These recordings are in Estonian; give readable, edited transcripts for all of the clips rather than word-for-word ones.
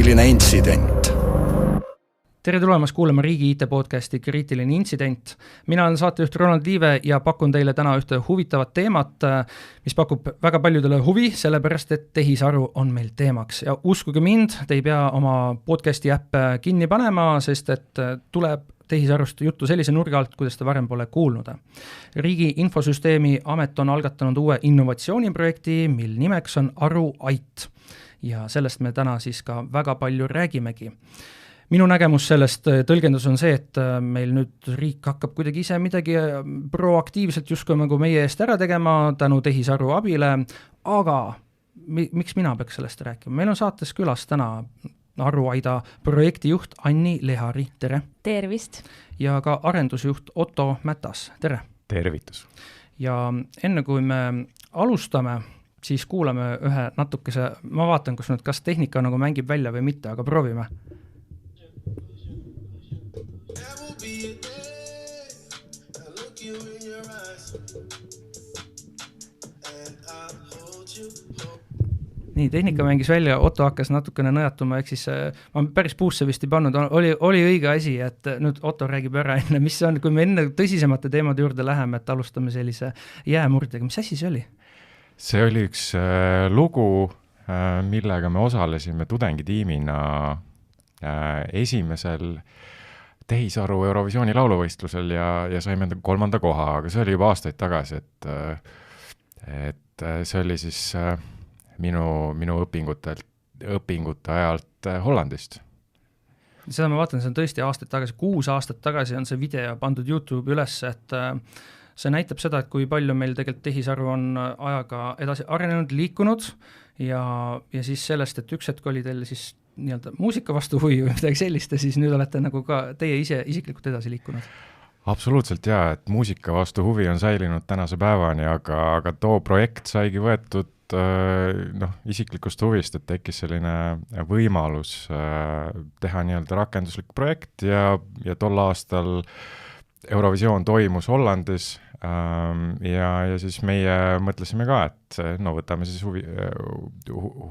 Kriitiline intsident. Tere tulemast kuulama Riigi IT-podcasti Kriitiline intsident. Mina olen saatejuht Ronald Liive ja pakun teile täna ühte huvitavat teemat, mis pakub väga paljudele huvi, sellepärast et tehisaru on meil teemaks. Ja uskuge mind, te ei pea oma podcasti äpp kinni panema, sest et tuleb tehisarust juttu sellise nurga alt, kuidas te varem pole kuulnud. Riigi Infosüsteemi Amet on algatanud uue innovatsiooniprojekti, mil nimeks on AruAit. Ja sellest me täna siis ka väga palju räägimegi. Minu nägemus sellest tõlgendus on see, et meil nüüd riik hakkab kuidagi ise midagi proaktiivselt justkui nagu meie eest ära tegema tänu tehisaru abile, aga miks mina peaks sellest rääkima? Meil on saates külas täna AruAida projektijuht Anni Lehari, tere! Tervist! Ja ka arendusjuht Otto Mätas, tere! Tervitus! Ja enne kui me alustame, siis kuulame ühe natukese, ma vaatan, kas tehnika nagu mängib välja või mitte, aga proovime. Nii, tehnika mängis välja, Otto hakkas natukene nõjatuma, ehk siis ma päris puusse vist ei pannud, oli õige asi, et nüüd Otto räägib ära enne, mis on, kui me enne tõsisemate teemade juurde läheme, et alustame sellise jäämurdega, mis asi see oli? See oli üks lugu, millega me osalesime tudengitiimina esimesel tehisaru Eurovisiooni lauluvõistlusel ja saime 3. koha, aga see oli juba aastaid tagasi, et see oli siis minu õpingute ajalt Hollandist. Seda ma vaatan, see on tõesti aastaid tagasi, 6 aastat tagasi on see video pandud YouTube üles, et see näitab seda, et kui palju meil tegelikult tehisaru on ajaga edasi arenenud, liikunud ja siis sellest, et üks hetk oli teil siis nii-öelda muusika vastu huvi või midagi sellist ja siis nüüd olete nagu ka teie ise isiklikult edasi liikunud. Absoluutselt jaa, et muusika vastu huvi on säilinud tänase päevani, aga too projekt saigi võetud isiklikust huvist, et tekkis selline võimalus teha nii-öelda rakenduslik projekt ja tol aastal Eurovisioon toimus Hollandis ja siis meie mõtlesime ka, et võtame siis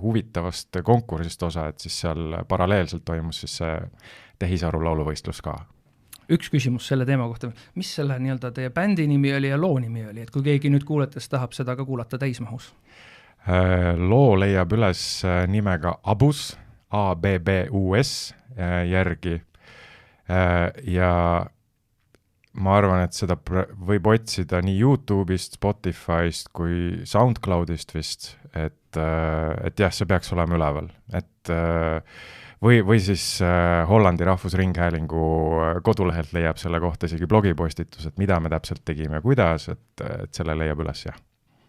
huvitavast konkursist osa, et siis seal paralleelselt toimus siis see tehisaru lauluvõistlus ka. Üks küsimus selle teema kohta, mis selle nii-öelda teie bändi nimi oli ja loo nimi oli, et kui keegi nüüd kuuletes tahab seda ka kuulata täismahus? Loo leiab üles nimega Abus, A-B-B-U-S järgi ja ma arvan, et seda võib otsida nii YouTube'ist, Spotify'st kui SoundCloud'ist vist, et jah, see peaks olema üleval, et või siis Hollandi Rahvusringhäälingu kodulehelt leiab selle kohta isegi blogipostitus, et mida me täpselt tegime ja kuidas, et selle leiab üles, jah.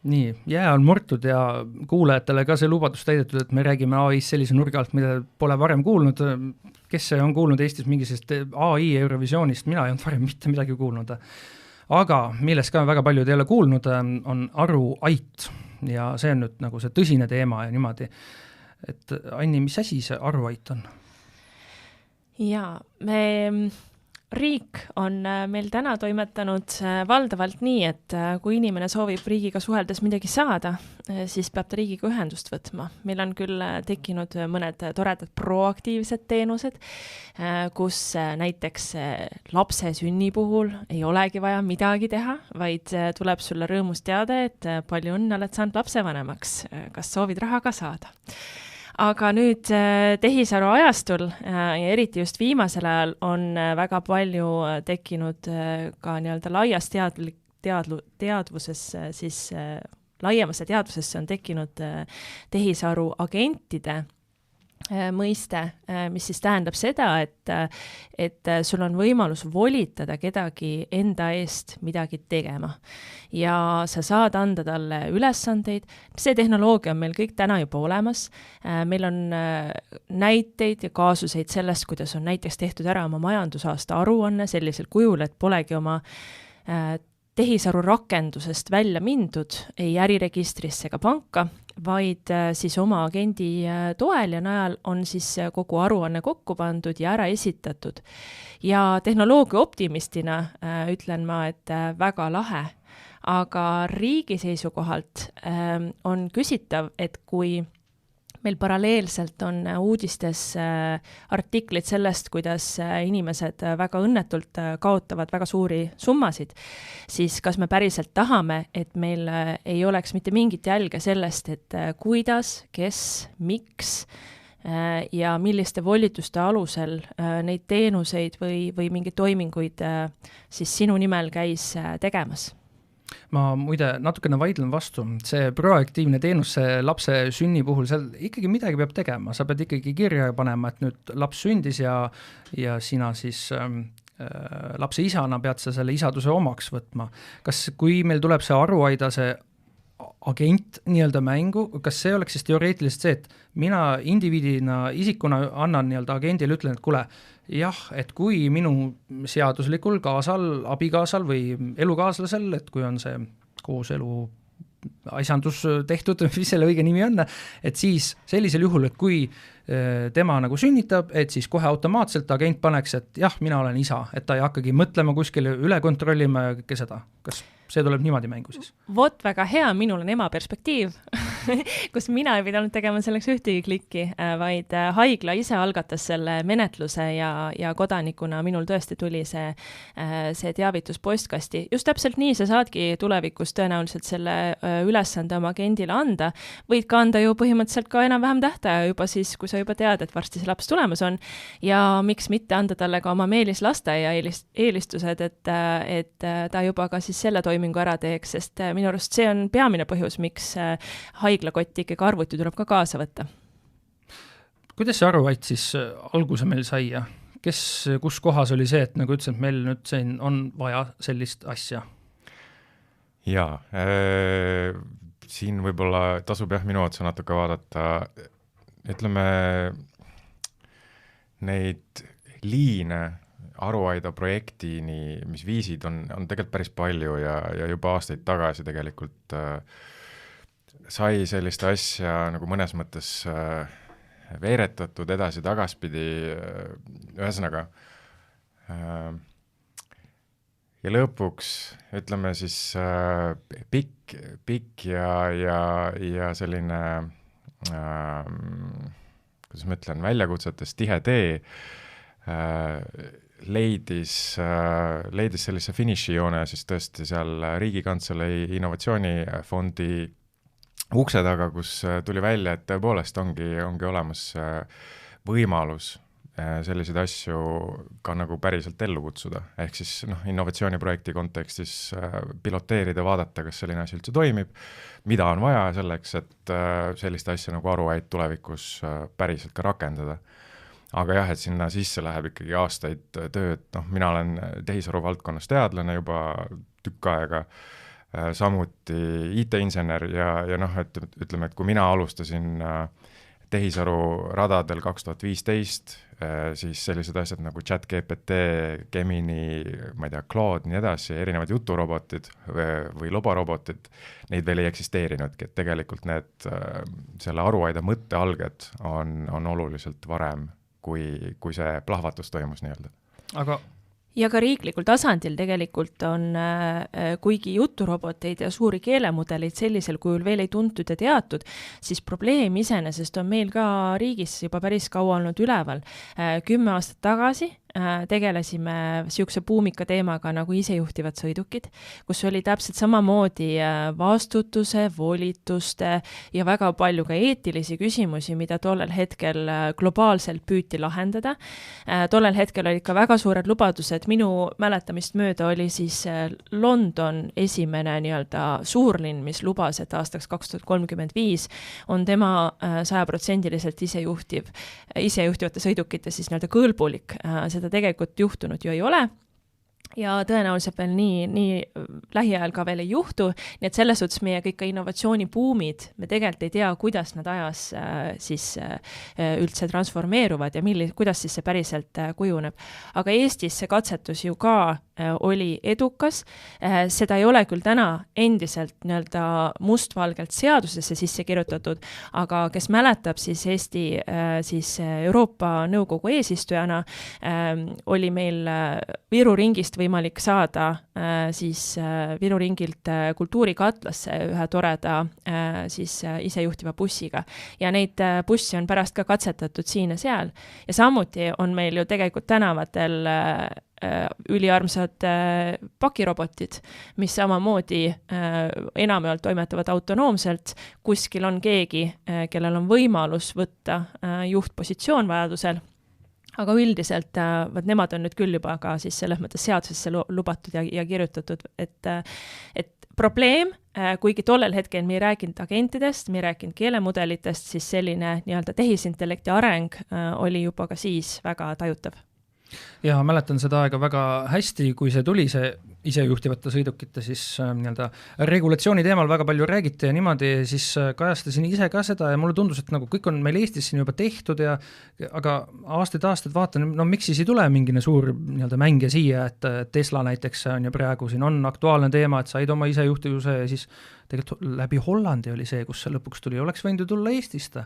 Nii, jää on murtud ja kuulajatele ka see lubadus täidetud, et me räägime AI-s sellise nurga alt, mida pole varem kuulnud. Kes on kuulnud Eestis mingisest AI Eurovisioonist, mina ei olnud varem mitte midagi kuulnud. Aga millest ka väga paljud ei ole kuulnud, on AruAit ja see on nüüd nagu see tõsine teema ja niimoodi. Et Anni, mis asi see AruAit on? Jaa, riik on meil täna toimetanud valdavalt nii, et kui inimene soovib riigiga suheldes midagi saada, siis peab ta riigiga ühendust võtma. Meil on küll tekkinud mõned toredad proaktiivsed teenused, kus näiteks lapse sünni puhul ei olegi vaja midagi teha, vaid tuleb sulle rõõmus teada, et palju õnne oled saanud lapsevanemaks, kas soovid raha ka saada. Aga nüüd tehisaru ajastul ja eriti just viimasel ajal on väga palju tekkinud ka nii-öelda laias teadvuses, siis laiemasse teadvusesse on tekkinud tehisaru agentide mõiste, mis siis tähendab seda, et sul on võimalus volitada kedagi enda eest midagi tegema. Ja sa saad anda talle ülesandeid. See tehnoloogia on meil kõik täna juba olemas. Meil on näiteid ja kaasuseid sellest, kuidas on näiteks tehtud ära oma majandusaasta aruanne sellisel kujul, et polegi oma tehisaru rakendusest välja mindud, ei äriregistrisse ega panka, vaid siis oma agendi toel ja najal on siis kogu aruanne kokku pandud ja ära esitatud. Ja tehnoloogia optimistina ütlen ma, et väga lahe, aga riigi seisukohalt on küsitav, et kui meil paralleelselt on uudistes artiklid sellest, kuidas inimesed väga õnnetult kaotavad väga suuri summasid, siis kas me päriselt tahame, et meil ei oleks mitte mingit jälge sellest, et kuidas, kes, miks ja milliste volituste alusel neid teenuseid või mingeid toiminguid siis sinu nimel käis tegemas? Ma muide natukene vaidlen vastu, see proaktiivne teenus, see lapse sünni puhul, seal ikkagi midagi peab tegema, sa pead ikkagi kirja panema, et nüüd laps sündis ja sina siis lapse isana pead sa selle isaduse omaks võtma. Kas kui meil tuleb see aruaida, see agent nii-öelda mängu, kas see oleks siis teoreetiliselt see, et mina indiviidina, isikuna annan nii-öelda agendile, ütlen, et kuule, jah, et kui minu seaduslikul kaasal, abikaasal või elukaaslasel, et kui on see kooselu asjandus tehtud, mis selle õige nimi on, et siis sellisel juhul, et kui tema nagu sünnitab, et siis kohe automaatselt agent paneks, et jah, mina olen isa, et ta ei hakkagi mõtlema kuskile üle kontrollima ja kõike seda. Kas see tuleb niimoodi mängu siis? Vot väga hea, minul on ema perspektiiv, kus mina ei pidanud tegema selleks ühtegi klikki, vaid haigla ise algatas selle menetluse ja kodanikuna minul tõesti tuli see teavitus postkasti. Just täpselt nii, sa saadki tulevikus tõenäoliselt selle ülesande oma agendile anda, võid ka anda ju põhimõtteliselt ka enam-vähem tähtaja juba siis, kui sa juba tead, et varsti see laps tulemas on ja miks mitte anda talle ka oma meelislasteaia eelistused, et ta juba ka siis selle toimingu ära teeks, sest minu arust see on peamine põhjus, miks haiglakotti ikkagi arvuti tuleb ka kaasa võtta. Kuidas see aruvaid siis alguse meil sai ja kus kohas oli see, et nagu ütlesin, et meil nüüd siin on vaja sellist asja? Jaa, siin võib-olla tasub minu otsa natuke vaadata, ütleme, neid liine aruaida projektini, mis viisid on tegelikult päris palju ja juba aastaid tagasi tegelikult sai sellist asja nagu mõnes mõttes veeretatud edasi tagaspidi, ühesõnaga ja lõpuks ütleme siis pikk ja selline kuidas ma ütlen, väljakutsetes tihe tee leidis sellise finišijoone siis tõesti seal Riigikantselei innovatsioonifondi ukse taga, kus tuli välja, et tõepoolest ongi olemas võimalus selliseid asju ka nagu päriselt ellu kutsuda. Ehk siis innovatsiooniprojekti kontekstis piloteerida, vaadata, kas selline asi üldse toimib, mida on vaja selleks, et sellist asja nagu aruaid tulevikus päriselt ka rakendada. Aga jah, et sinna sisse läheb ikkagi aastaid tööd, mina olen tehisaru valdkonnas teadlane juba tükk aega, samuti IT-insener ja et ütleme, et kui mina alustasin tehisaru radadel 2015, siis sellised asjad nagu ChatGPT, Gemini, ma ei tea, Claude, nii edasi, erinevad juturobotid või lobarobotid, neid veel ei eksisteerinudki, et tegelikult selle aruaida mõttealged on oluliselt varem, kui see plahvatus toimus nii-öelda. Aga ja ka riiklikul tasandil tegelikult on, kuigi juturoboteid ja suuri keelemudeleid sellisel kujul veel ei tuntud ja teatud, siis probleem iseenesest on meil ka riigis juba päris kaua olnud üleval. 10 aastat tagasi tegelesime siukse buumika teemaga nagu isejuhtivad sõidukid, kus oli täpselt samamoodi vastutuse, volituste ja väga palju ka eetilisi küsimusi, mida tollel hetkel globaalselt püüti lahendada. Tollel hetkel olid ka väga suured lubadused, minu mäletamist mööda oli siis London esimene nii-öelda suurlinn, mis lubas, et aastaks 2035 on tema 100% isejuhtivate sõidukite siis nii-öelda kõlbulik. Seda tegelikult juhtunud ju ei ole ja tõenäoliselt veel nii lähiajal ka veel ei juhtu, nii et selles suhtes meie kõik innovatsioonibuumid, me tegelikult ei tea, kuidas nad ajas siis üldse transformeeruvad ja kuidas siis see päriselt kujuneb. Aga Eestis see katsetus ju ka oli edukas. Seda ei ole küll täna endiselt nii-öelda mustvalgelt seadusesse sisse kirjutatud, aga kes mäletab, siis Eesti siis Euroopa Nõukogu eesistujana oli meil Viru ringist võimalik saada siis Viru ringilt kultuurikatlasse ühe toreda siis isejuhtiva bussiga. Ja neid bussi on pärast ka katsetatud siin ja seal. Ja samuti on meil ju tegelikult tänavatel üliarmsad pakirobotid, mis samamoodi enamjaolt toimetavad autonoomselt. Kuskil on keegi, kellel on võimalus võtta juhtpositsioon vajadusel. Aga üldiselt nemad on nüüd küll juba ka siis selles mõttes seadusesse lubatud ja kirjutatud, et probleem, kuigi tollel hetkel me ei rääkinud agentidest, me ei rääkinud keelemudelitest, siis selline nii-öelda tehisintellekti areng oli juba ka siis väga tajutav. Ja mäletan seda aega väga hästi, kui see tuli, see isejuhtivate sõidukite siis nii-öelda regulatsiooni teemal väga palju räägiti ja niimoodi siis kajastasin ise ka seda ja mulle tundus, et nagu kõik on meil Eestis siin juba tehtud aga aastaid vaatan, no miks siis ei tule mingine suur nii-öelda mängija siia, et Tesla näiteks on ju praegu siin on aktuaalne teema, et said oma isejuhtivuse ja siis tegelikult läbi Hollandi oli see, kus see lõpuks tuli, oleks võinud ju tulla Eestist.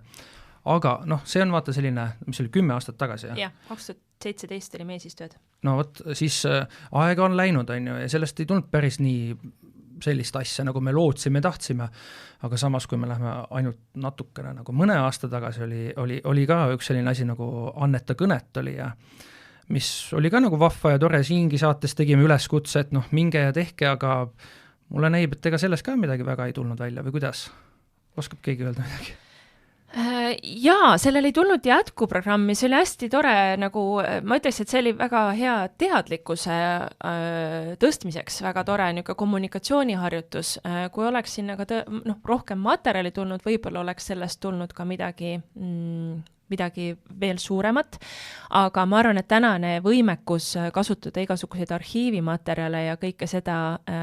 Aga see on vaata selline, mis oli 10 aastat tagasi. Jah, 2017 oli meesistujad. No vot, siis aega on läinud, on ju, ja sellest ei tulnud päris nii sellist asja, nagu me lootsime, tahtsime, aga samas, kui me läheme ainult natukene, nagu mõne aasta tagasi oli ka üks selline asi nagu Anneta kõnet oli ja mis oli ka nagu vahva ja tore, siingi saates tegime üleskutse, et minge ja tehke, aga mulle näib, et ega sellest ka midagi väga ei tulnud välja või kuidas? Oskab keegi öelda midagi? Jaa, sellel ei tulnud jätkuprogrammi, see oli hästi tore, nagu ma ütleks, et see oli väga hea teadlikkuse tõstmiseks, väga tore niisugune kommunikatsiooniharjutus. Kui oleks siin rohkem materjali tulnud, võib-olla oleks sellest tulnud ka midagi veel suuremat, aga ma arvan, et tänane võimekus kasutada igasuguseid arhiivimaterjale ja kõike seda,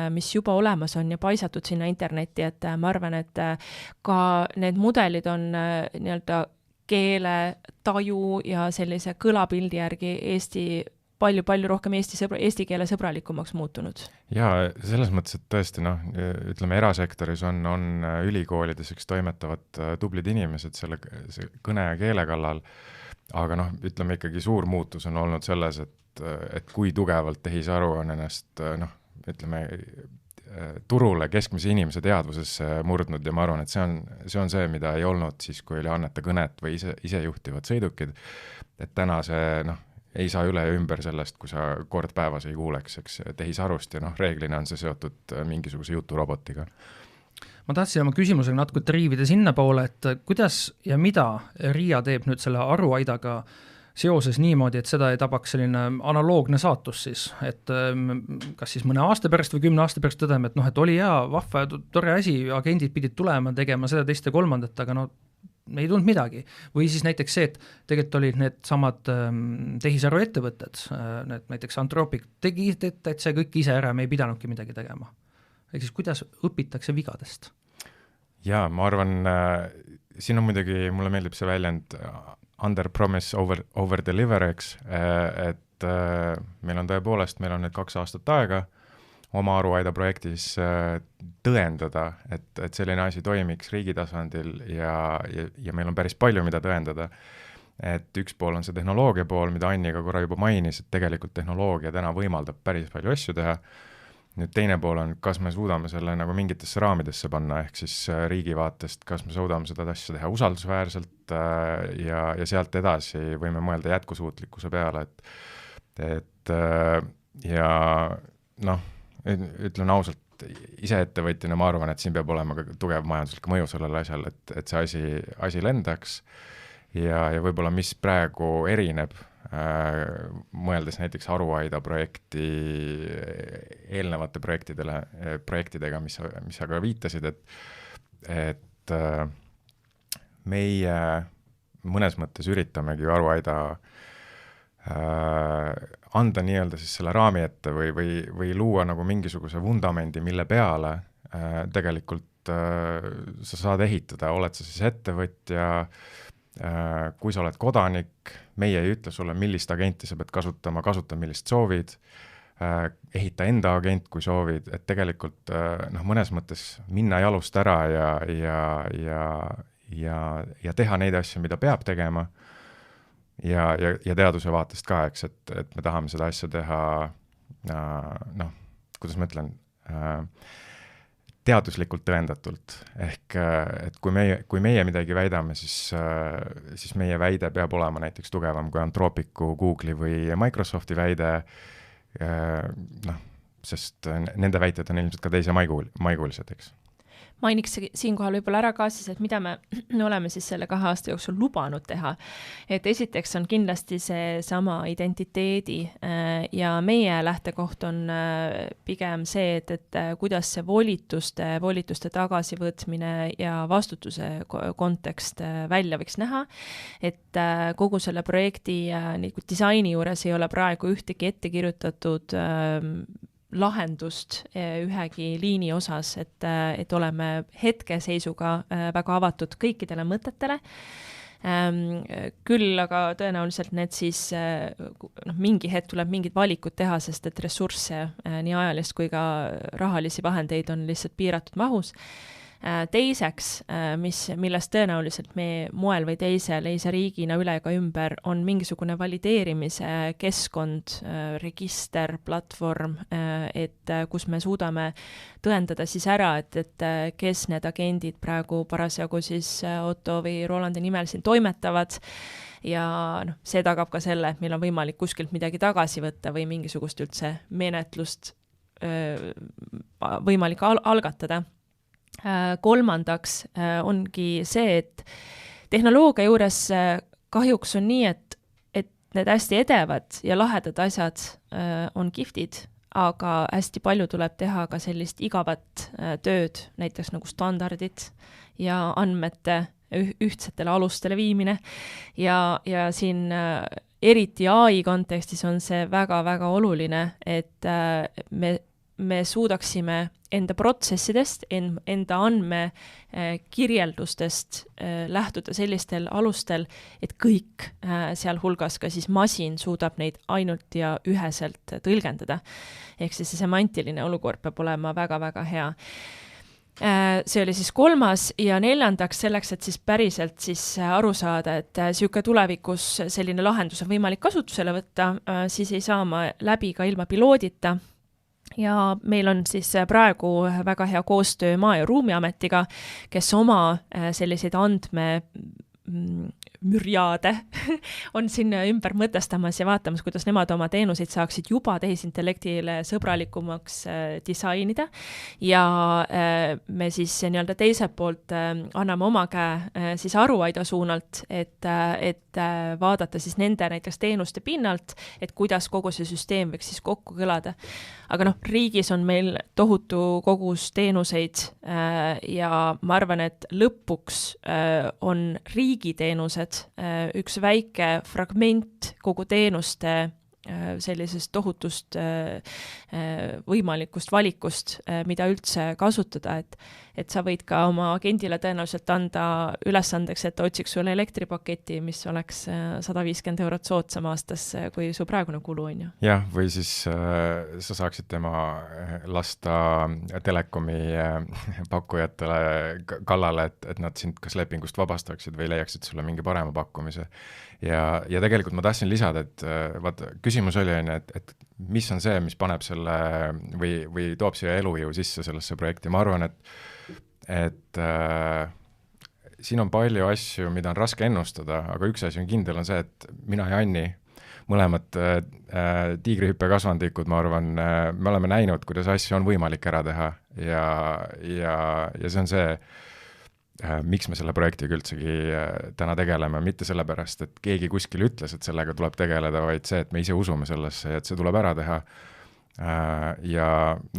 mis juba olemas on ja paisatud sinna internetti, et ma arvan, et ka need mudelid on nii-öelda keele, taju ja sellise kõlapildi järgi palju rohkem eesti keele sõbralikumaks muutunud. Ja selles mõttes, et tõesti, ütleme, erasektoris on ülikoolides toimetavad tublid inimesed selle kõne ja keele kallal, aga ütleme ikkagi suur muutus on olnud selles, et kui tugevalt tehisaru on ennast, ütleme, turule keskmise inimese teadvusesse murdnud ja ma arvan, et see on see, mida ei olnud siis, kui oli Anneta kõnet või isejuhtivad sõidukid, et täna see, ei saa üle ja ümber sellest, kui sa kord päevas ei kuuleks, tehisarust ja reeglina on see seotud mingisuguse juturobotiga. Ma tahtsin oma küsimusega natuke triivida sinna poole, et kuidas ja mida Riia teeb nüüd selle aruaidaga seoses niimoodi, et seda ei tabaks selline analoogne saatus siis, et kas siis mõne aasta pärast või 10 aasta pärast tõdeme, et oli hea, vahva ja tore asi, agendid pidid tulema, tegema seda, teist ja kolmandat, aga ei tulnud midagi. Või siis näiteks see, et tegelikult olid need samad tehisaru ettevõtted, need näiteks Anthropic tegi täitsa kõik ise ära, me ei pidanudki midagi tegema. Ehk siis kuidas õpitakse vigadest? Jaa, ma arvan, siin on muidugi, mulle meeldib see väljend under promise over deliver, eks, et meil on tõepoolest, meil on nüüd 2 aastat aega oma aruaida projektis tõendada, et selline asi toimiks riigi tasandil ja meil on päris palju, mida tõendada. Et üks pool on see tehnoloogia pool, mida Anni ka korra juba mainis, et tegelikult tehnoloogia täna võimaldab päris palju asju teha. Nüüd teine pool on, kas me suudame selle nagu mingitesse raamidesse panna, ehk siis riigi vaatest, kas me suudame seda asja teha usaldusväärselt ja sealt edasi võime mõelda jätkusuutlikkuse peale, et ja ütlen ausalt, ise ettevõtjana ma arvan, et siin peab olema ka tugev majanduslik mõju sellele asjal, et see asi lendaks ja võib-olla mis praegu erineb, mõeldes näiteks aruaida projekti eelnevate projektidega, mis sa ka viitasid, et meie mõnes mõttes üritamegi aruaida anda nii-öelda siis selle raami ette või luua nagu mingisuguse vundamendi, mille peale tegelikult sa saad ehitada, oled sa siis ettevõtja, kui sa oled kodanik, meie ei ütle sulle, millist agenti sa pead kasutama, kasuta millist soovid, ehita enda agent, kui soovid, et tegelikult mõnes mõttes minna jalust ära ja teha neid asju, mida peab tegema ja teaduse vaatest ka, eks, et me tahame seda asja teha, kuidas ma ütlen, teaduslikult tõendatult. Ehk, et kui meie midagi väidame, siis meie väide peab olema näiteks tugevam kui Anthropicu, Google'i või Microsofti väide, sest nende väited on ilmselt ka teise maigulised, eks. Mainiks siinkohal võib-olla ära ka siis, et mida me oleme siis selle 2 aasta jooksul lubanud teha. Et esiteks on kindlasti see sama identiteedi ja meie lähtekoht on pigem see, et kuidas see volituste tagasivõtmine ja vastutuse kontekst välja võiks näha. Et kogu selle projekti disaini juures ei ole praegu ühtegi ette kirjutatud lahendust ühegi liini osas, et oleme hetkeseisuga väga avatud kõikidele mõtetele. Küll aga tõenäoliselt need siis mingi hetk tuleb mingid valikud teha, sest et ressursse, nii ajalist kui ka rahalisi vahendeid on lihtsalt piiratud mahus. Teiseks, millest tõenäoliselt me moel või teisel ei saa riigina üle ega ümber, on mingisugune valideerimise keskkond, register, platvorm, et kus me suudame tõendada siis ära, et kes need agendid praegu parasjagu siis Otto või Rolandi nimel siin toimetavad ja see tagab ka selle, et meil on võimalik kuskilt midagi tagasi võtta või mingisugust üldse menetlust võimalik algatada. Kolmandaks ongi see, et tehnoloogia juures kahjuks on nii, et need hästi edevad ja lahedad asjad on kihvtid, aga hästi palju tuleb teha ka sellist igavat tööd, näiteks nagu standardid ja andmete ühtsetele alustele viimine ja siin eriti AI kontekstis on see väga-väga oluline, et me suudaksime enda protsessidest, enda andmekirjeldustest lähtuda sellistel alustel, et kõik sealhulgas ka siis masin suudab neid ainult ja üheselt tõlgendada. Ehk siis see semantiline olukord peab olema väga-väga hea. See oli siis 3. ja 4. selleks, et siis päriselt siis aru saada, et siuke tulevikus selline lahendus on võimalik kasutusele võtta, siis ei saa ma läbi ka ilma piloodita. Ja meil on siis praegu väga hea koostöö Maa- ja Ruumiametiga, kes oma selliseid andmemürjaade on siin ümber mõtestamas ja vaatamas, kuidas nemad oma teenuseid saaksid juba tehisintellektile sõbralikumaks disainida. Ja me siis nii-öelda teiselt poolt anname oma käe siis Aruaida suunalt, et vaadata siis nende näiteks teenuste pinnalt, et kuidas kogu see süsteem võiks siis kokku kõlada. Aga riigis on meil tohutu kogus teenuseid ja ma arvan, et lõpuks on riigiteenused üks väike fragment kogu teenuste sellisest tohutust võimalikust valikust, mida üldse kasutada, et sa võid ka oma agendile tõenäoliselt anda ülesandeks, et otsiks sulle elektripaketi, mis oleks 150 eurot soodsam aastas, kui su praegune kulu on ju. Jah, või siis sa saaksid tema lasta telekomi pakkujatele kallale, et nad sind kas lepingust vabastaksid või leiaksid sulle mingi parema pakkumise. Ja tegelikult ma tahtsin lisada, et vaata, küsimus oli, et mis on see, mis paneb selle või toob siia elujõu sisse sellesse projekti. Ma arvan, et siin on palju asju, mida on raske ennustada, aga üks asi on kindel, on see, et mina ja Anni, mõlemad tiigrihüppekasvandikud, ma arvan, me oleme näinud, kuidas asju on võimalik ära teha ja see on see, miks me selle projektiga üldsegi täna tegeleme, mitte sellepärast, et keegi kuskil ütles, et sellega tuleb tegeleda, vaid see, et me ise usume sellesse ja et see tuleb ära teha. Ja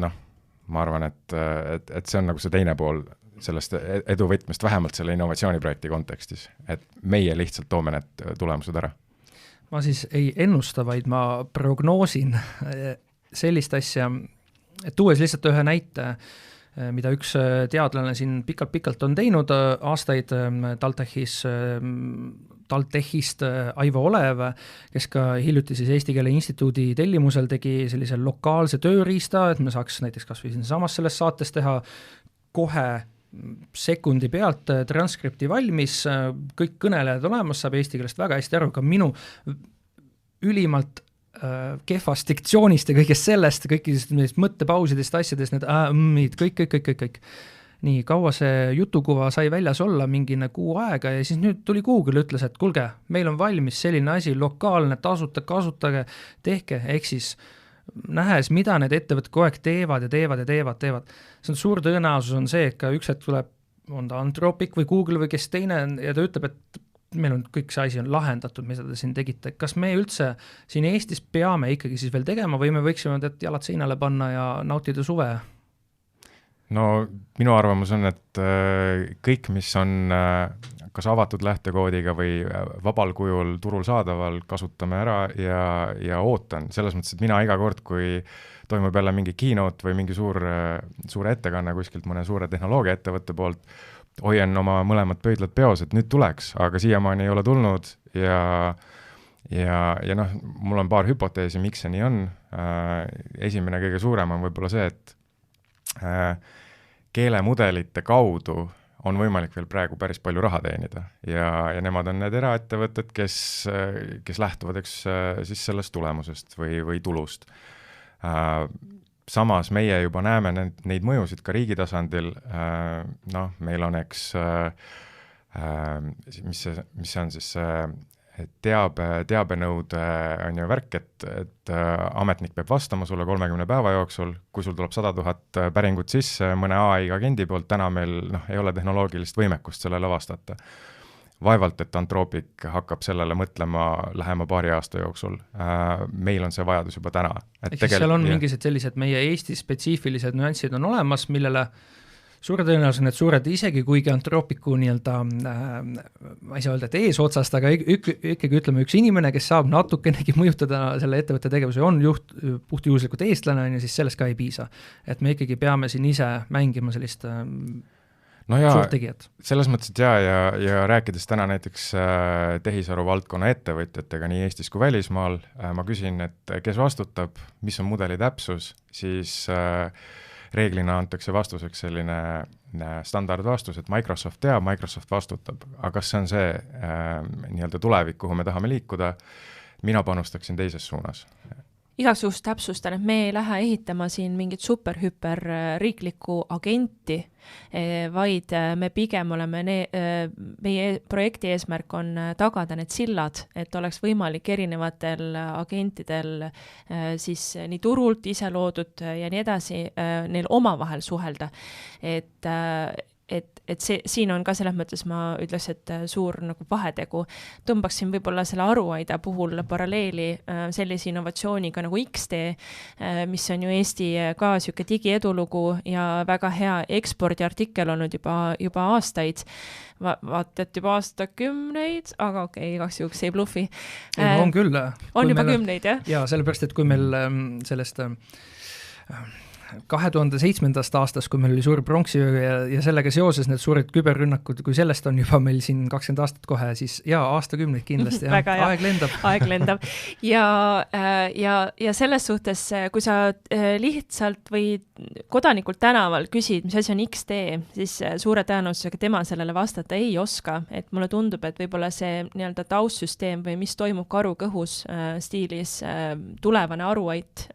ma arvan, et see on nagu see teine pool sellest eduvõtmest, vähemalt selle innovatsiooniprojekti kontekstis, et meie lihtsalt toome need tulemused ära. Ma siis ei ennusta, vaid ma prognoosin sellist asja, et tuues lihtsalt ühe näite, mida üks teadlane siin pikalt on teinud aastaid TalTechis TalTechist Aivo Olev, kes ka hiljuti siis Eesti Keele Instituudi tellimusel tegi sellise lokaalse tööriista, et me saaks näiteks kas või samas selles saates teha kohe sekundi pealt transkripti valmis, kõik kõnelejad olemas, saab eesti keelest väga hästi aru, ka minu ülimalt kehvast diktsioonist ja kõigest sellest, kõikidest mõttepausidest, asjadest, need kõik. Nii, kaua see jutukuva sai väljas olla, mingine 6 aega ja siis nüüd tuli Google, ütles, et kuulge, meil on valmis selline asi, lokaalne, tasuta, kasutage, tehke, ehk siis nähes, mida need ettevõtted kogu aeg teevad. See on suur tõenäosus on see, et ka üks hetk tuleb, on ta Anthropic või Google või kes teine ja ta ütleb, et meil on kõik see asi on lahendatud, mida te siin tegite. Kas me üldse siin Eestis peame ikkagi siis veel tegema või me võiksime jalad seinale panna ja nautida suve? No minu arvamus on, et kõik, mis on kas avatud lähtekoodiga või vabal kujul turul saadaval, kasutame ära ja ootan. Selles mõttes, et mina iga kord, kui toimub jälle mingi keynote või mingi suur ettekanne kuskilt mõne suure tehnoloogiaettevõtte poolt, hoian oma mõlemad pöidlad peos, et nüüd tuleks, aga siiamaani ei ole tulnud ja noh, mul on paar hüpoteesi, miks see nii on. Esimene kõige suurem on võib-olla see, et keelemudelite kaudu on võimalik veel praegu päris palju raha teenida ja nemad on need eraettevõtted, kes lähtuvad siis sellest tulemusest või tulust. Samas meie juba näeme neid mõjusid ka riigi tasandil, meil on mis see on siis teabenõude on ju värk, et ametnik peab vastama sulle 30 päeva jooksul, kui sul tuleb 100 000 päringut sisse mõne AI-agendi poolt, täna meil ei ole tehnoloogilist võimekust sellele vastata. Vaevalt, et Anthropic hakkab sellele mõtlema lähema 2 aasta jooksul. Meil on see vajadus juba täna. Seal on mingised sellised meie Eesti spetsiifilised nüansid on olemas, millele suure tõenäosus need suured, isegi kuigi Anthropicu nii-öelda, ma ei saa öelda, et eesotsast, aga ikkagi ütleme üks inimene, kes saab natukenegi mõjutada selle ettevõtte tegevuse, on puhtjuhuslikult eestlane, ja siis sellest ka ei piisa. Et me ikkagi peame siin ise mängima sellist suurt tegijat. Selles mõttes, et ja rääkides täna näiteks tehisaru valdkonna ettevõtjatega nii Eestis kui välismaal, ma küsin, et kes vastutab, mis on mudeli täpsus, siis reeglina antakse vastuseks selline standardvastus, et Microsoft teab, Microsoft vastutab. Aga kas see on see nii-öelda tulevik, kuhu me tahame liikuda? Mina panustaksin teises suunas. Igaks juhust täpsustan, et me ei lähe ehitama siin mingit super-hüper riiklikku agenti, vaid me pigem oleme, meie projekti eesmärk on tagada need sillad, et oleks võimalik erinevatel agentidel siis nii turult ise loodud ja nii edasi, neil omavahel suhelda. Et siin on ka selles mõttes, ma ütleks, et suur nagu vahetegu. Tõmbaksin võib-olla selle Aruaida puhul paralleeli sellise innovatsiooniga nagu XD, mis on ju Eesti ka siuke digiedulugu ja väga hea ekspordiartikkel olnud juba aastaid. Vaatet juba aastakümneid, aga okei, igaks juhuks ei bluffi. On küll. On juba kümneid, jah? Jaa, sellepärast, et kui meil sellest 2007. aastast, kui meil oli suur pronksiöö ja sellega seoses need suured küberrünnakud, kui sellest on juba meil siin 20 aastat kohe, siis aastakümneid kindlasti. Aeg lendab. Ja selles suhtes, kui sa lihtsalt või kodanikult tänaval küsid, mis asi on XD, siis suure tõenäosusega tema sellele vastata ei oska. Et mulle tundub, et võib-olla see nii-öelda taustsüsteem või mis toimub karu kõhus stiilis tulevane Aruait,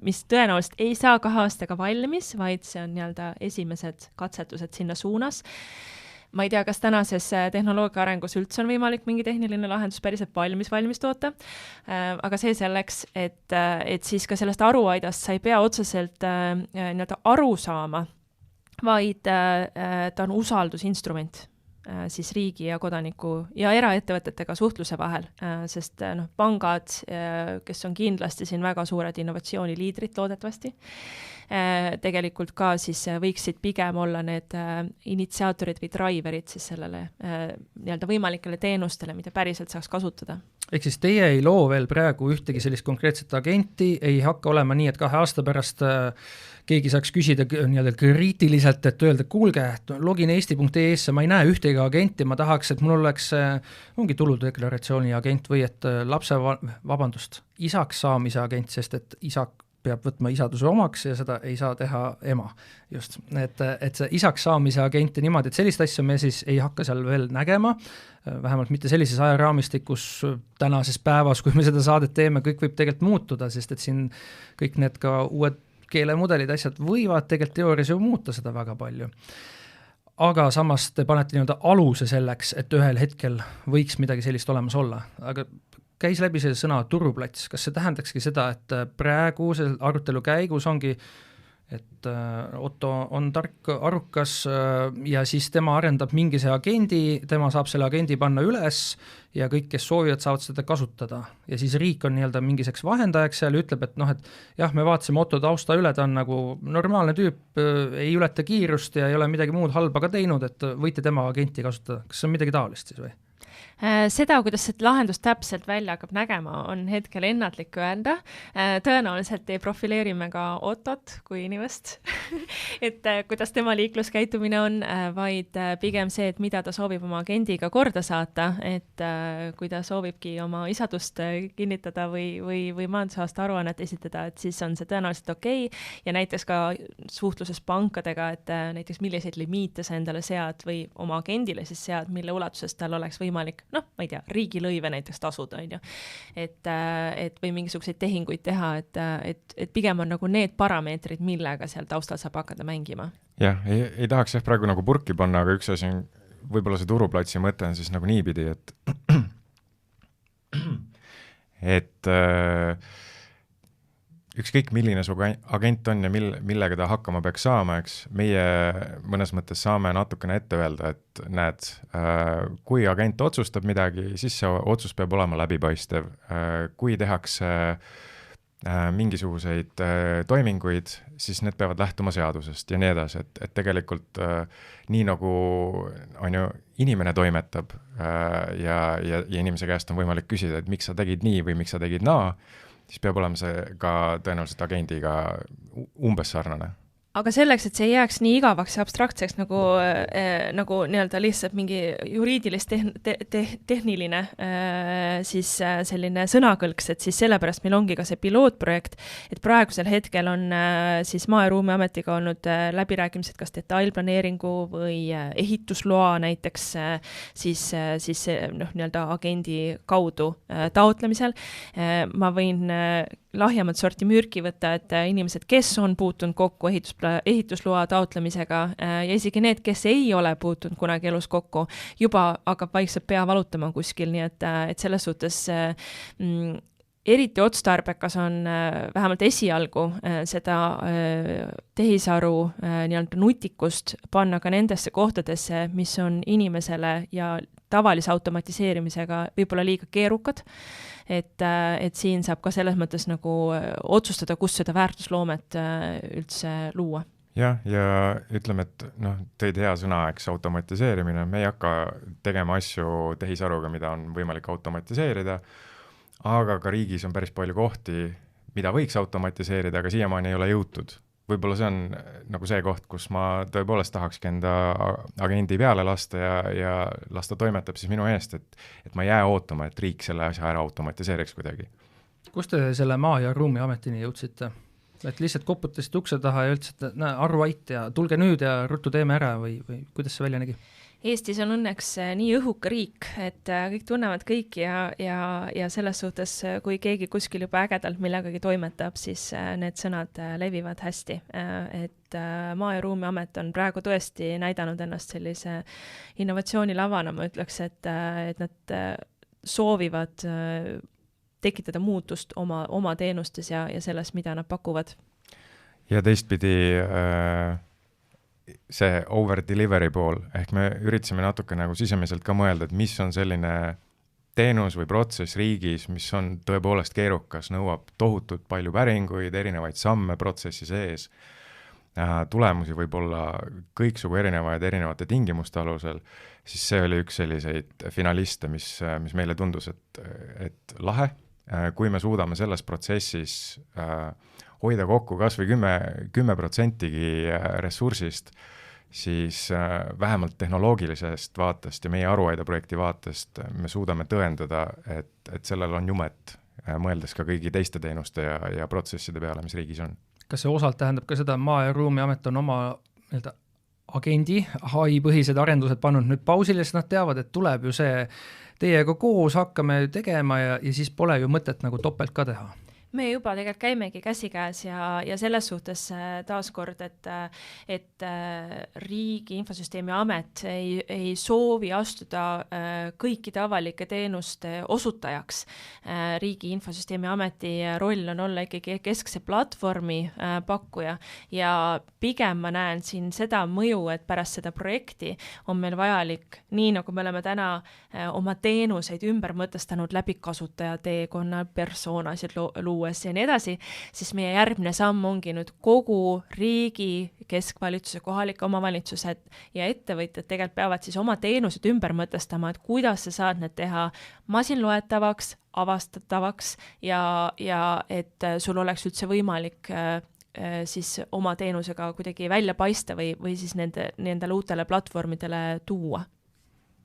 mis tõenäoliselt ei saa 2 aastaga valmis, vaid see on nii-öelda esimesed katsetused sinna suunas. Ma ei tea, kas tänases tehnoloogia arengus üldse on võimalik mingi tehniline lahendus päriselt valmis toota, aga see selleks, et siis ka sellest Aruaidast sa ei pea otseselt nii-öelda aru saama, vaid ta on usaldusinstrument siis riigi ja kodaniku ja eraettevõtetega suhtluse vahel, sest pangad, kes on kindlasti siin väga suured innovatsiooniliidrid loodetavasti, tegelikult ka siis võiksid pigem olla need initsiaatorid või driverid siis sellele nii-öelda võimalikele teenustele, mida päriselt saaks kasutada. Ehk siis teie ei loo veel praegu ühtegi sellist konkreetset agenti, ei hakka olema nii, et 2 aasta pärast keegi saaks küsida nii-öelda kriitiliselt, et öelda, kuulge, login eesti.ee-sse, ma ei näe ühtegi agenti, ma tahaks, et mul oleks ongi tuludeklaratsiooni agent või et isaks saamise agent, sest et isak peab võtma isaduse omaks ja seda ei saa teha ema. Just, et see isaks saamise agenti niimoodi, et sellist asja me siis ei hakka seal veel nägema, vähemalt mitte sellises ajaraamistikus tänases päevas, kui me seda saadet teeme, kõik võib tegelikult muutuda, sest et siin kõik need ka uued keelemudelid, asjad võivad tegelikult teoorias ju muuta seda väga palju. Aga samas te panete nii-öelda aluse selleks, et ühel hetkel võiks midagi sellist olemas olla. Aga käis läbi see sõna turuplats. Kas see tähendakski seda, et praegu selle arutelu käigus ongi, et Otto on tark, arukas ja siis tema arendab mingi see agendi, tema saab selle agendi panna üles ja kõik, kes soovivad, saavad seda kasutada. Ja siis riik on nii-öelda mingiseks vahendajaks seal ja ütleb, et noh, et jah, me vaatasime Otto tausta üle, ta on nagu normaalne tüüp, ei ületa kiirust ja ei ole midagi muud halba ka teinud, et võite tema agenti kasutada. Kas see on midagi taolist siis või? Seda, kuidas see lahendus täpselt välja hakkab nägema, on hetkel ennatlik öelda. Tõenäoliselt ei profileerime ka Ottot kui inimest, et kuidas tema liikluskäitumine on, vaid pigem see, et mida ta soovib oma agendiga korda saata, et kui ta soovibki oma isadust kinnitada või majandusaasta aruannet esitada, et siis on see tõenäoliselt okei. Ja näiteks ka suhtluses pankadega, et näiteks milliseid limiite sa endale sead või oma agendile siis sead, mille ulatuses tal oleks võimalik ma ei tea, riigilõive näiteks tasuda, on ju. Et või mingisuguseid tehinguid teha, et pigem on nagu need parameetrid, millega seal taustal saab hakata mängima. Jah, ei tahaks praegu nagu purki panna, aga üks asi on, võib-olla see turuplatsi mõte on siis nagu niipidi, et ükskõik milline su agent on ja millega ta hakkama peaks saama, eks meie mõnes mõttes saame natukene ette öelda, et näed, kui agent otsustab midagi, siis see otsus peab olema läbipaistev. Kui tehakse mingisuguseid toiminguid, siis need peavad lähtuma seadusest ja nii edasi, et tegelikult nii nagu on ju, inimene toimetab ja inimese käest on võimalik küsida, et miks sa tegid nii või miks sa tegid naa, siis peab olema see ka tõenäoliselt agendiga umbes sarnane. Aga selleks, et see ei jääks nii igavaks ja abstraktseks nagu nii-öelda lihtsalt mingi juriidilist tehniline siis selline sõnakõlks, et siis sellepärast meil ongi ka see pilootprojekt, et praegusel hetkel on siis Maa- ja Ruumiametiga olnud läbirääkimised kas detailplaneeringu või ehitusloa näiteks siis nii-öelda agendi kaudu taotlemisel. Ma võin lahjemat sorti mürki võtta, et inimesed, kes on puutunud kokku ehitusloa taotlemisega ja isegi need, kes ei ole puutunud kunagi elus kokku, juba hakkab vaikselt pea valutama kuskil, nii et selles suhtes eriti otstarbekas on vähemalt esialgu seda tehisaru nii-öelda nutikust panna ka nendesse kohtadesse, mis on inimesele ja tavalise automatiseerimisega võib-olla liiga keerukad, et siin saab ka selles mõttes nagu otsustada, kus seda väärtusloomet üldse luua. Ja ütleme, et tõid hea sõna, eks automatiseerimine, me ei hakka tegema asju tehisaruga, mida on võimalik automatiseerida, aga ka riigis on päris palju kohti, mida võiks automatiseerida, aga siiamaani ei ole jõutud. Võib-olla see on nagu see koht, kus ma tõepoolest tahakski enda agendi peale lasta ja lasta toimetab siis minu eest, et ma ei jää ootama, et riik selle asja ära automatiseeriks kuidagi. Kus te selle Maa- ja Ruumiametini jõudsite? Et lihtsalt koputasite ukse taha ja üldse, et arvait ja tulge nüüd ja ruttu teeme ära või kuidas see välja nägi? Eestis on õnneks nii õhuka riik, et kõik tunnevad kõiki ja selles suhtes, kui keegi kuskil juba ägedalt millegagi toimetab, siis need sõnad levivad hästi. Et Maa- ja Ruumiamet on praegu tõesti näidanud ennast sellise innovatsioonilavana, ma ütleks, et nad soovivad tekitada muutust oma teenustes ja selles, mida nad pakuvad. Ja teistpidi see over-delivery pool, ehk me üritasime natuke nagu sisemiselt ka mõelda, et mis on selline teenus või protsess riigis, mis on tõepoolest keerukas, nõuab tohutult palju päringuid, erinevaid samme protsessi sees. tulemusi võib-olla kõiksugu erinevate tingimuste alusel, siis see oli üks selliseid finaliste, mis meile tundus, et lahe, kui me suudame selles protsessis hoida kokku kas või 10%-gi ressursist, siis vähemalt tehnoloogilisest vaatest ja meie Aruaida projekti vaatest me suudame tõendada, et sellel on jumet, mõeldes ka kõigi teiste teenuste ja protsesside peale, mis riigis on. Kas see osalt tähendab ka seda, Maa- ja Ruumiamet on oma agendi, AI-põhised arendused pannud nüüd pausile, sest nad teavad, et tuleb ju see teiega koos hakkame tegema ja siis pole ju mõtet nagu topelt ka teha? Me juba tegelikult käimegi käsikäes ja selles suhtes taaskord, et Riigi Infosüsteemi Amet ei soovi astuda kõikide avalike teenuste osutajaks. Riigi Infosüsteemi Ameti roll on olla ikkagi keskse platvormi pakkuja ja pigem ma näen siin seda mõju, et pärast seda projekti on meil vajalik, nii nagu me oleme täna oma teenuseid ümber mõtestanud läbi kasutaja teekonna, persoonasid luues ja nii edasi, siis meie järgmine samm ongi nüüd kogu riigi, keskvalitsuse, kohalike omavalitsused ja ettevõtjad tegelikult peavad siis oma teenused ümber mõtestama, et kuidas sa saad need teha masinloetavaks, avastatavaks ja et sul oleks üldse võimalik siis oma teenusega kuidagi välja paista või siis nendele uutele platvormidele tuua.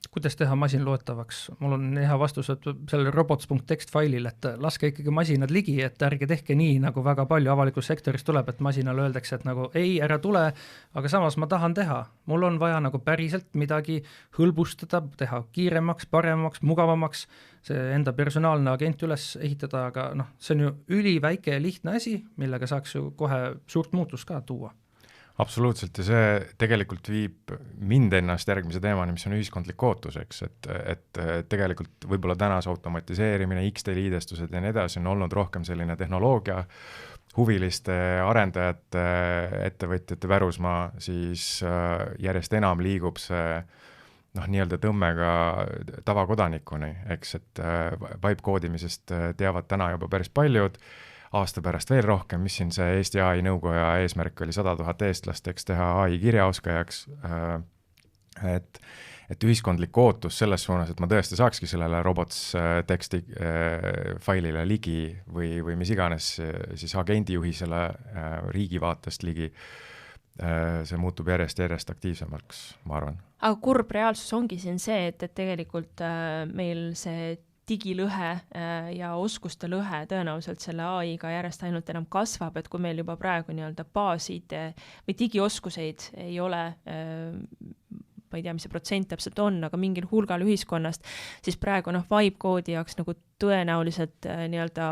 Kuidas teha masinloetavaks? Mul on hea vastus, et sellel robots.txt failil, et laske ikkagi masinad ligi, et ärge tehke nii, nagu väga palju avalikus sektoris tuleb, et masinale öeldakse, et nagu ei, ära tule, aga samas ma tahan teha. Mul on vaja nagu päriselt midagi hõlbustada, teha kiiremaks, paremaks, mugavamaks, see enda personaalne agent üles ehitada, aga see on ju üliväike ja lihtne asi, millega saaks ju kohe suurt muutust ka tuua. Absoluutselt ja see tegelikult viib mind ennast järgmise teemani, mis on ühiskondlik ootuseks, et tegelikult võib-olla tänas automatiseerimine, X-liidestused ja nii edasi on olnud rohkem selline tehnoloogia, huviliste arendajate, ettevõtjate pärusmaa, siis järjest enam liigub see nii-öelda tõmmega tavakodanikuni, eks, et vibe koodimisest teavad täna juba päris paljud, aasta pärast veel rohkem, mis siin see Eesti AI nõukoja eesmärk oli 100 000 eestlast, eks teha AI kirjaoskajaks, et ühiskondlik ootus selles suunas, et ma tõesti saakski sellele robots teksti failile ligi või mis iganes siis agendijuhisele riigi vaatest ligi, see muutub järjest aktiivsemaks, ma arvan. Aga kurb reaalsus ongi siin see, et tegelikult meil see digilõhe ja oskuste lõhe tõenäoliselt selle AI-ga järjest ainult enam kasvab, et kui meil juba praegu nii-öelda baasid või digioskuseid ei ole, ma ei tea, mis see protsent täpselt on, aga mingil hulgal ühiskonnast, siis praegu vibe-koodi jaoks nagu tõenäoliselt nii-öelda,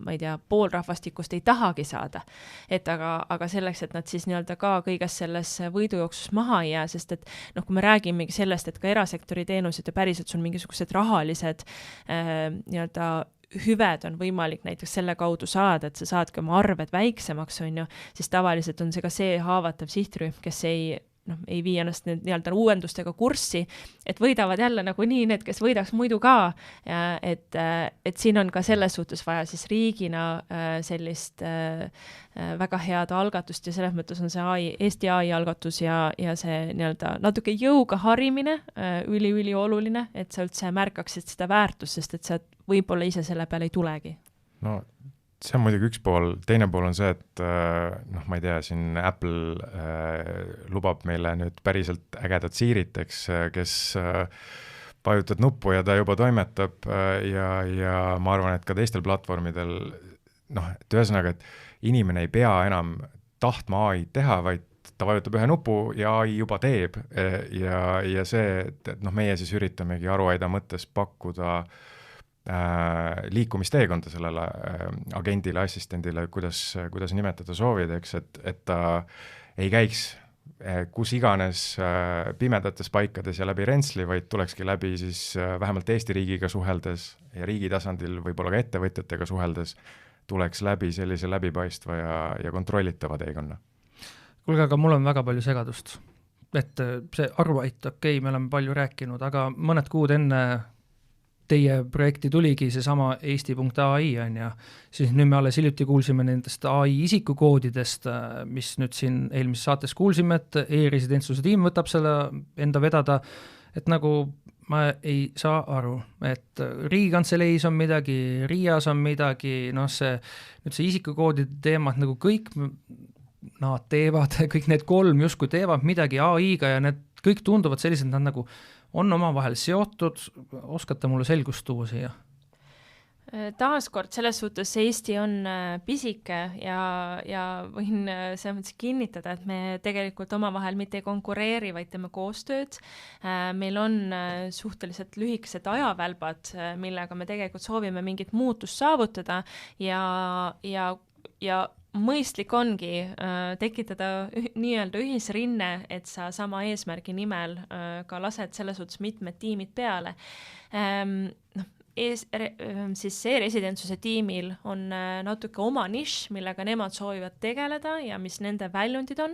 ma ei tea, pool rahvastikust ei tahagi saada. Et aga selleks, et nad siis nii-öelda ka kõiges selles võidujooksus maha ei jää, sest et kui me räägimegi sellest, et ka erasektori teenused ja päriselt sul mingisugused rahalised nii-öelda hüved on võimalik näiteks selle kaudu saada, et sa saadki oma arved väiksemaks, on ju, siis tavaliselt on see ka see haavatav sihtrühm, kes ei vii ennast nii-öelda uuendustega kurssi, et võidavad jälle nagu nii need, kes võidaks muidu ka, et siin on ka selles suhtes vaja siis riigina sellist väga head algatust ja selles mõttes on see Eesti AI algatus ja see nii-öelda natuke jõuga harimine üli oluline, et sa üldse märkaksid seda väärtust, sest et sa võib-olla ise selle peale ei tulegi. No see on muidugi üks pool, teine pool on see, et ma ei tea, siin Apple lubab meile nüüd päriselt ägedat Sirit, eks, kes vajutad nuppu ja ta juba toimetab ja ma arvan, et ka teistel platvormidel, et ühesõnaga, et inimene ei pea enam tahtma AI teha, vaid ta vajutab ühe nupu ja AI juba teeb ja see, et meie siis üritamegi Aruaida mõttes pakkuda liikumisteekonda sellele agendile, assistendile, kuidas nimetada soovid, eks, et ta ei käiks kus iganes pimedates paikades ja läbi rentsli, vaid tulekski läbi siis vähemalt Eesti riigiga suheldes ja riigi tasandil võib-olla ka ettevõtjatega suheldes, tuleks läbi sellise läbipaistva ja kontrollitava teekonna. Kuulge, aga mul on väga palju segadust. Et see Aruaita, okei, me oleme palju rääkinud, aga mõned kuud enne teie projekti tuligi see sama Eesti.ai on ja siis nüüd me alles hiljuti kuulsime nendest AI isikukoodidest, mis nüüd siin eelmises saates kuulsime, et e-residentsuse tiim võtab selle enda vedada, et nagu ma ei saa aru, et Riigikantseleis on midagi, RIAs on midagi, nüüd see isikukoodide teemad nagu kõik nad teevad, kõik need 3 justkui teevad midagi AI-ga ja need kõik tunduvad sellised, nad nagu on omavahel seotud, oskate mulle selgust tuua siia? Taaskord selles suhtes Eesti on pisike ja võin selles mõttes kinnitada, et me tegelikult omavahel mitte ei konkureeri, vaid teeme koostööd. Meil on suhteliselt lühikesed ajavälbad, millega me tegelikult soovime mingit muutust saavutada ja mõistlik ongi tekitada nii-öelda ühisrinne, et sa sama eesmärgi nimel ka lased selles suhtes mitmed tiimid peale. Siis e-residentsuse tiimil on natuke oma nišš, millega nemad soovivad tegeleda ja mis nende väljundid on.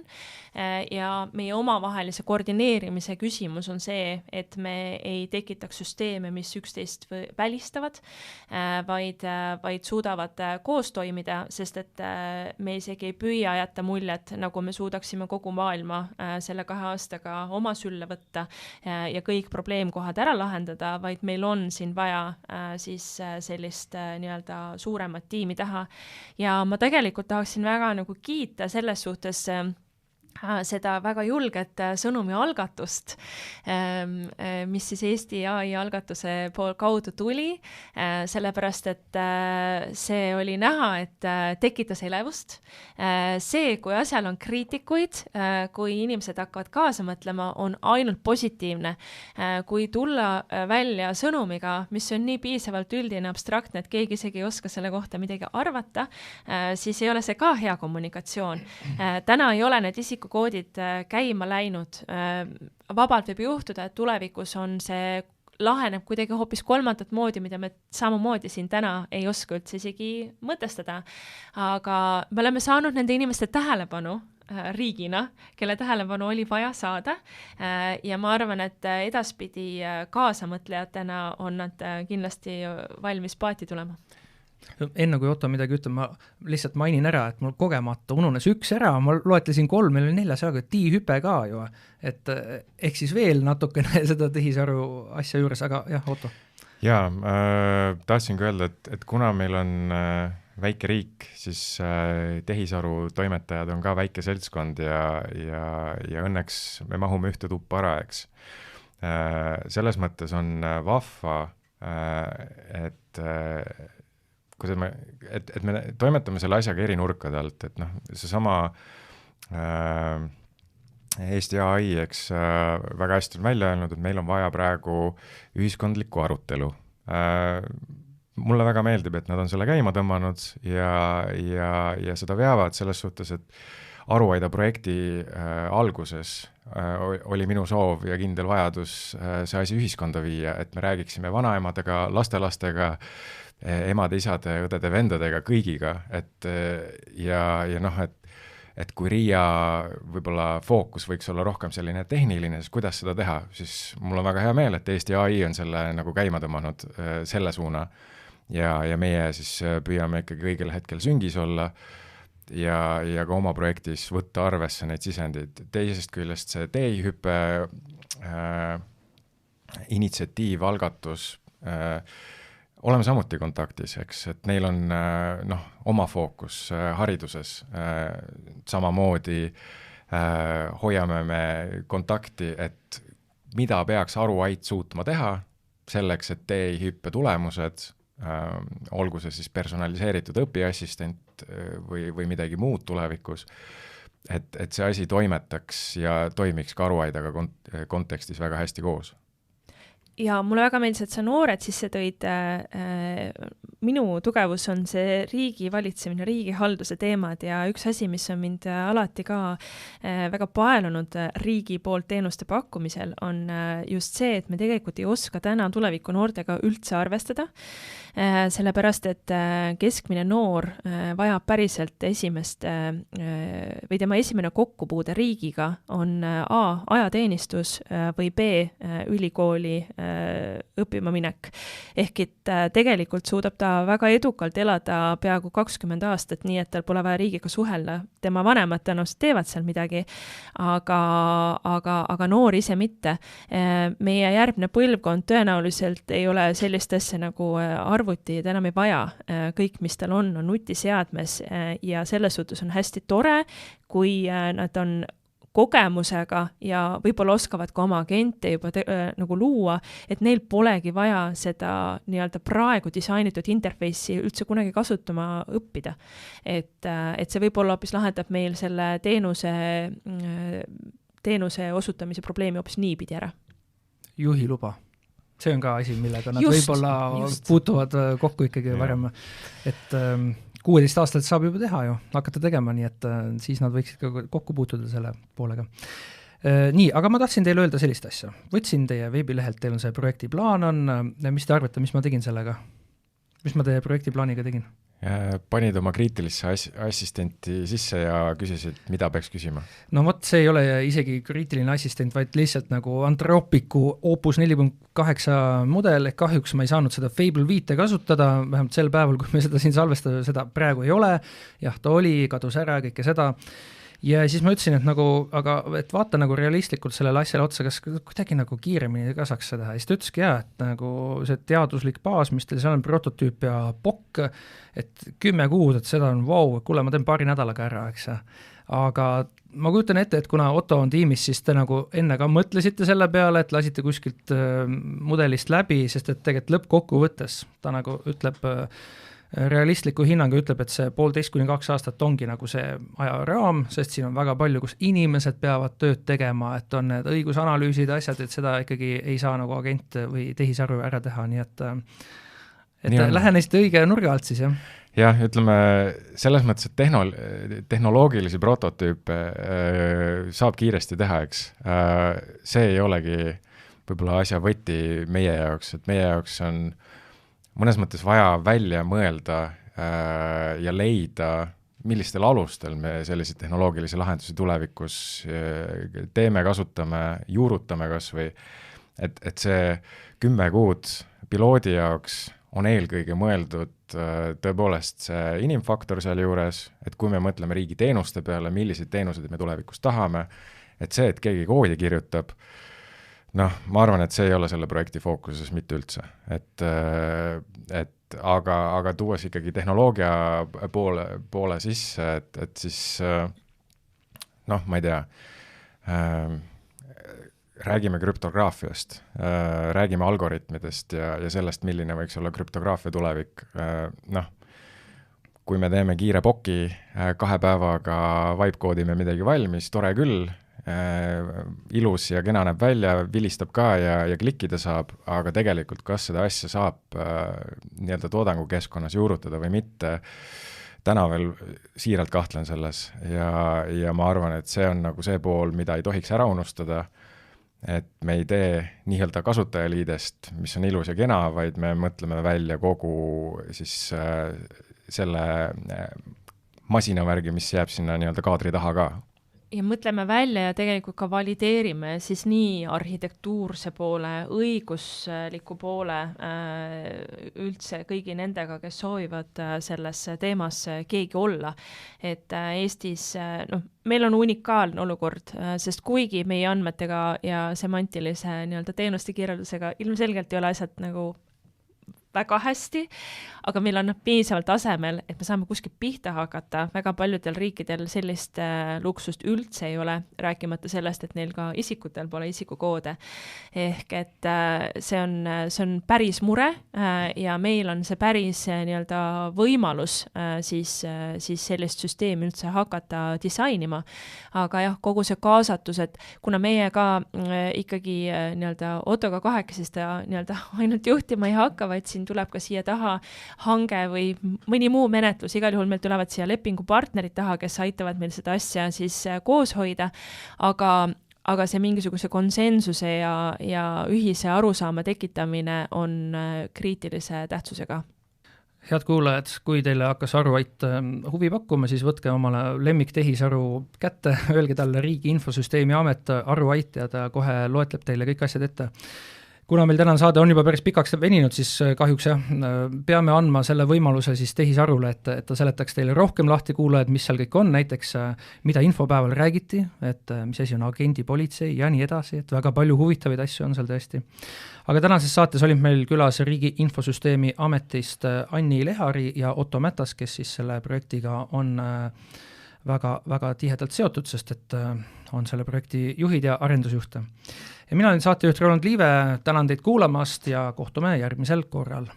Ja meie omavahelise koordineerimise küsimus on see, et me ei tekitaks süsteeme, mis üksteist välistavad, vaid suudavad koos toimida, sest et me isegi ei püüa jätta muljet, nagu me suudaksime kogu maailma selle 2 aastaga oma sülle võtta ja kõik probleemkohad ära lahendada, vaid meil on siin vaja siis sellist nii-öelda suuremat tiimi taha. Ja ma tegelikult tahaksin väga nagu kiita selles suhtes seda väga julget sõnumi algatust, mis siis Eesti AI algatuse kaudu tuli, sellepärast, et see oli näha, et tekitas elevust. See, kui asjal on kriitikuid, kui inimesed hakkavad kaasa mõtlema, on ainult positiivne. Kui tulla välja sõnumiga, mis on nii piisavalt üldine abstraktne, et keegi isegi ei oska selle kohta midagi arvata, siis ei ole see ka hea kommunikatsioon. Täna ei ole need isikukoodid käima läinud. Vabalt võib juhtuda, et tulevikus on see laheneb kuidagi hoopis kolmandat moodi, mida me samamoodi siin täna ei oska üldse isegi mõtestada. Aga me oleme saanud nende inimeste tähelepanu riigina, kelle tähelepanu oli vaja saada ja ma arvan, et edaspidi kaasamõtlejatena on nad kindlasti valmis paati tulema. Enne kui Otto midagi ütleb, ma lihtsalt mainin ära, et mul kogemata ununes 1 ära, ma loetlesin 3, meil oli 4 aga tiihüpe ka ju, et ehk siis veel natukene seda tehisaru asja juures, aga jah, Otto. Jaa, tahtsin ka öelda, et kuna meil on väike riik, siis tehisaru toimetajad on ka väike seltskond ja õnneks me mahume ühte tuppa ära, eks. Selles mõttes on vahva, et me toimetame selle asjaga eri nurkade alt, et see sama Eesti AI, eks väga hästi on välja öelnud, et meil on vaja praegu ühiskondlikku arutelu. Mulle väga meeldib, et nad on selle käima tõmmanud ja seda veavad selles suhtes, et Aruaida projekti alguses oli minu soov ja kindel vajadus see asi ühiskonda viia, et me räägiksime vanaemadega, lastelastega, emade, isade, õdede, vendadega, kõigiga, et kui RIA võib-olla fookus võiks olla rohkem selline tehniline, siis kuidas seda teha, siis mul on väga hea meel, et Eesti AI on selle nagu käima tõmmanud selle suuna ja meie siis püüame ikkagi õigel hetkel süngis olla ja ka oma projektis võtta arvesse neid sisendid. Teisest küljest see teihüppe initsiatiiv, algatus, oleme samuti kontaktis, eks, et neil on oma fookus hariduses. Samamoodi hoiame me kontakti, et mida peaks Aruait suutma teha selleks, et teihüppe tulemused, olgu see siis personaliseeritud õpiassistent või midagi muud tulevikus, et see asi toimetaks ja toimiks ka Aruaidaga kontekstis väga hästi koos. Ja mulle väga meeldis, et sa noored sisse tõid. Minu tugevus on see riigi valitsemine, riigihalduse teemad ja üks asi, mis on mind alati ka väga paelunud riigi poolt teenuste pakkumisel, on just see, et me tegelikult ei oska täna tuleviku noortega üldse arvestada, sellepärast, et keskmine noor vajab päriselt esimest või tema esimene kokkupuude riigiga on A, ajateenistus või B, ülikooli õppima minek. Ehk et tegelikult suudab ta väga edukalt elada peaaegu 20 aastat, nii et tal pole vaja riigiga suhelda. Tema vanemad tõenäoliselt teevad seal midagi, aga noor ise mitte. Meie järgmine põlvkond tõenäoliselt ei ole sellist asja nagu arvuti, et enam ei vaja. Kõik, mis tal on nutiseadmes ja selles suhtes on hästi tore, kui nad on kogemusega ja võib-olla oskavad ka oma agente juba nagu luua, et neil polegi vaja seda nii-öelda praegu disainitud interface'i üldse kunagi kasutama õppida. Et see võib-olla hoopis lahendab meil selle teenuse osutamise probleemi hoopis niipidi ära. Juhiluba. See on ka asi, millega nad võib-olla puutuvad kokku ikkagi varem, et 16 aastat saab juba teha ju, hakata tegema, nii et siis nad võiksid ka kokku puutuda selle poolega. Nii, aga ma tahtsin teile öelda sellist asja. Võtsin teie veebilehelt, teil on see projektiplaan on, mis te arvate, mis ma tegin sellega? Mis ma teie projektiplaaniga tegin? Panid oma kriitilisse assistenti sisse ja küsisid, mida peaks küsima? No vot, see ei ole isegi kriitiline assistent, vaid lihtsalt nagu Anthropicu Opus 4.8 mudel, ehk kahjuks ma ei saanud seda Fable 5 kasutada, vähemalt sel päeval, kui me seda siin salvestada, seda praegu ei ole, jah, ta oli, kadus ära kõike seda. Ja siis ma ütlesin, et nagu, aga et vaata nagu realistlikult sellele asjale otsa, kas kuidagi nagu kiiremini ka saaks seda. Ja siis ta ütleski et nagu see teaduslik baas, mis teil seal on prototüüp ja pokk, et 10 kuud, et seda on kuule, ma teen paari nädalaga ära, eks. Aga ma kujutan ette, et kuna Otto on tiimis, siis te nagu enne ka mõtlesite selle peale, et lasite kuskilt mudelist läbi, sest et tegelikult lõppkokkuvõttes ta nagu ütleb realistliku hinnanga ütleb, et see 1,5–2 aastat ongi nagu see ajaraam, sest siin on väga palju, kus inimesed peavad tööd tegema, et on need õigusanalüüsid, asjad, et seda ikkagi ei saa nagu agent või tehisaru ära teha, nii et lähenesite õige nurga alt siis, jah? Jah, ütleme, selles mõttes, et tehnoloogilisi prototüüpe saab kiiresti teha, eks. See ei olegi võib-olla asja võti meie jaoks, et meie jaoks on mõnes mõttes vaja välja mõelda ja leida, millistel alustel me selliseid tehnoloogilisi lahendusi tulevikus teeme, kasutame, juurutame kas või, et see 10 kuud piloodi jaoks on eelkõige mõeldud tõepoolest see inimfaktor seal juures, et kui me mõtleme riigi teenuste peale, milliseid teenuseid me tulevikus tahame, et see, et keegi koodi kirjutab, ma arvan, et see ei ole selle projekti fookuses mitte üldse, aga tuues ikkagi tehnoloogia poole sisse, et siis ma ei tea, räägime krüptograafiast, räägime algoritmidest ja sellest, milline võiks olla krüptograafia tulevik. Kui me teeme kiire poki, 2 päevaga vibe-koodime midagi valmis, tore küll, ilus ja kena näeb välja, vilistab ka ja klikkida saab, aga tegelikult kas seda asja saab nii-öelda toodangukeskkonnas juurutada või mitte, täna veel siiralt kahtlen selles ja ma arvan, et see on nagu see pool, mida ei tohiks ära unustada, et me ei tee nii-öelda kasutajaliidest, mis on ilus ja kena, vaid me mõtleme välja kogu siis selle masinavärgi, mis jääb sinna nii-öelda kaadri taha ka. Ja mõtleme välja ja tegelikult ka valideerime siis nii arhitektuurse poole, õigusliku poole üldse kõigi nendega, kes soovivad selles teemas keegi olla. Et Eestis, meil on unikaalne olukord, sest kuigi meie andmetega ja semantilise nii-öelda teenuste kirjeldusega ilmselgelt ei ole asjad nagu väga hästi, aga meil on piisavalt tasemel, et me saame kuskilt pihta hakata. Väga paljudel riikidel sellist luksust üldse ei ole, rääkimata sellest, et neil ka isikutel pole isikukoode. Ehk et see on päris mure ja meil on see päris nii-öelda võimalus siis sellist süsteemi üldse hakata disainima. Aga jah, kogu see kaasatus, et kuna meie ka ikkagi nii-öelda Ottoga 8 nii-öelda ainult juhtima ei hakka, vaid siin tuleb ka siia taha hange või mõni muu menetlus, igal juhul meil tulevad siia lepingupartnerid taha, kes aitavad meil seda asja siis koos hoida, aga see mingisuguse konsensuse ja ühise arusaama tekitamine on kriitilise tähtsusega. Head kuulajad, kui teile hakkas Aruait huvi pakkuma, siis võtke omale lemmik tehisaru kätte, öelge talle Riigi Infosüsteemi Amet Aruait ja ta kohe loetleb teile kõik asjad ette. kuna meil tänane saade on juba päris pikaks veninud, siis kahjuks peame andma selle võimaluse siis tehisarule, et ta seletaks teile rohkem lahti kuulajad, mis seal kõik on, näiteks mida infopäeval räägiti, et mis asi on agendipolitsei ja nii edasi, et väga palju huvitavaid asju on seal tõesti. Aga tänases saates olid meil külas Riigi Infosüsteemi Ametist Anni Lehari ja Otto Mätas, kes siis selle projektiga on väga, väga tihedalt seotud, sest et on selle projekti juhid ja arendusjuhte. Ja mina olen saatejuht Ronald Liive, tänan teid kuulamast ja kohtume järgmisel korral.